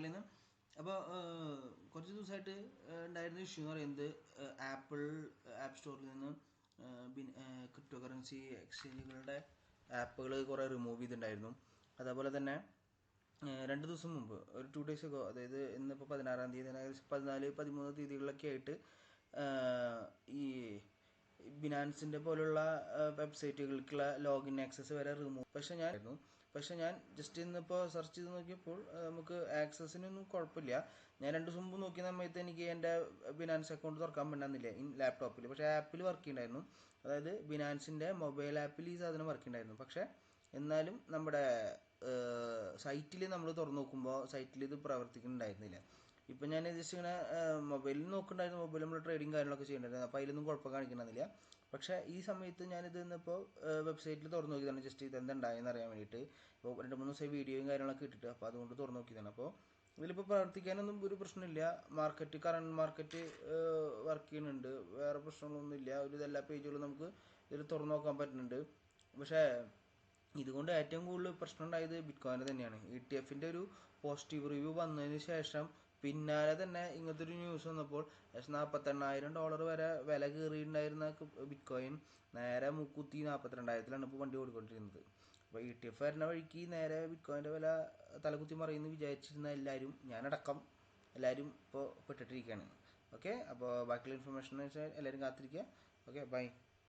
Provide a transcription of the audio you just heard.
നിന്ന് അപ്പോൾ കുറച്ച് ദിവസമായിട്ട് ഉണ്ടായിരുന്ന ഇഷ്യൂ എന്ന് പറയുന്നത് ആപ്പിൾ ആപ്പ് സ്റ്റോറിൽ നിന്ന് ക്രിപ്റ്റോ കറൻസി എക്സ്ചേഞ്ചുകളുടെ ആപ്പുകൾ കുറേ റിമൂവ് ചെയ്തിട്ടുണ്ടായിരുന്നു. അതേപോലെ തന്നെ 2 ദിവസം മുമ്പ് ഒരു 2 days ago, അതായത് ഇന്നിപ്പോൾ 16-ാം തീയതി, 14-13 തീയതികളിലൊക്കെ ആയിട്ട് ഈ ബിനാൻസിൻ്റെ പോലുള്ള വെബ്സൈറ്റുകൾക്കുള്ള ലോഗിൻ ആക്സസ് വരെ റിമൂവ്. പക്ഷെ ഞാൻ ജസ്റ്റ് ഇന്നിപ്പോൾ സെർച്ച് ചെയ്ത് നോക്കിയപ്പോൾ നമുക്ക് ആക്സസിനൊന്നും കുഴപ്പമില്ല. ഞാൻ 2 ദിവസം മുമ്പ് നോക്കിയ സമയത്ത് എനിക്ക് എൻ്റെ ബിനാൻസ് അക്കൗണ്ട് തുറക്കാൻ പറ്റുന്നില്ല ലാപ്ടോപ്പിൽ. പക്ഷേ ആപ്പിൽ വർക്ക് ചെയ്യുന്നുണ്ടായിരുന്നു. അതായത് ബിനാൻസിൻ്റെ മൊബൈൽ ആപ്പിൽ ഈ സാധനം വർക്ക് ചെയ്യുന്നുണ്ടായിരുന്നു. പക്ഷേ എന്നാലും നമ്മുടെ സൈറ്റിൽ നമ്മൾ തുറന്നു നോക്കുമ്പോൾ സൈറ്റിൽ ഇത് പ്രവർത്തിക്കുന്നുണ്ടായിരുന്നില്ല. ഇപ്പം ഞാൻ ജസ്റ്റ് ഇങ്ങനെ മൊബൈലിൽ നോക്കുന്നുണ്ടായിരുന്നു. മൊബൈൽ നമ്മൾ ട്രേഡിങ് കാര്യങ്ങളൊക്കെ ചെയ്യുന്നുണ്ടായിരുന്നു. അപ്പോൾ അതിലൊന്നും കുഴപ്പം കാണിക്കണമെന്നില്ല. പക്ഷേ ഈ സമയത്ത് ഞാനിത് ഇന്നിപ്പോൾ വെബ്സൈറ്റിൽ തുറന്നു നോക്കിയതാണ്, ജസ്റ്റ് ഇതെന്തുണ്ടായെന്ന് അറിയാൻ വേണ്ടിയിട്ട്. ഇപ്പോൾ 2-3 ദിവസം വീഡിയോയും കാര്യങ്ങളൊക്കെ ഇട്ടിട്ട് അപ്പോൾ അതുകൊണ്ട് തുറന്നു നോക്കിയതാണ്. അപ്പോൾ ഇതിലിപ്പോൾ പ്രവർത്തിക്കാനൊന്നും ഒരു പ്രശ്നമില്ല. കറണ്ട് മാർക്കറ്റ് വർക്ക് ചെയ്യുന്നുണ്ട്. വേറെ പ്രശ്നങ്ങളൊന്നുമില്ല. എല്ലാ പേജുകളും നമുക്ക് ഇതിൽ തുറന്നു നോക്കാൻ പറ്റുന്നുണ്ട്. പക്ഷേ ഇതുകൊണ്ട് ഏറ്റവും കൂടുതൽ പ്രശ്നം ഉണ്ടായത് ബിറ്റ്കോയിന് തന്നെയാണ്. ETF ഒരു പോസിറ്റീവ് റിവ്യൂ വന്നതിന് ശേഷം പിന്നാലെ തന്നെ ഇങ്ങനത്തെ ഒരു ന്യൂസ് വന്നപ്പോൾ $48,000 വരെ വില കയറിയിട്ടുണ്ടായിരുന്ന ബിറ്റ്കോയിൻ നേരെ മുക്കുത്തി 42,000-ലാണ് ഇപ്പോൾ വണ്ടി ഓടിക്കൊണ്ടിരിക്കുന്നത്. അപ്പോൾ ETF വരുന്ന വഴിക്ക് നേരെ ബിറ്റ്കോയിൻ്റെ വില തലകുത്തി മറിയുമെന്ന് വിചാരിച്ചിരുന്ന എല്ലാവരും, ഞാനടക്കം എല്ലാവരും ഇപ്പോൾ പെട്ടിട്ടിരിക്കുകയാണ്. ഓക്കെ, അപ്പോൾ ബാക്കിയുള്ള ഇൻഫർമേഷൻ വെച്ചാൽ എല്ലാവരും കാത്തിരിക്കുക. Okay, by.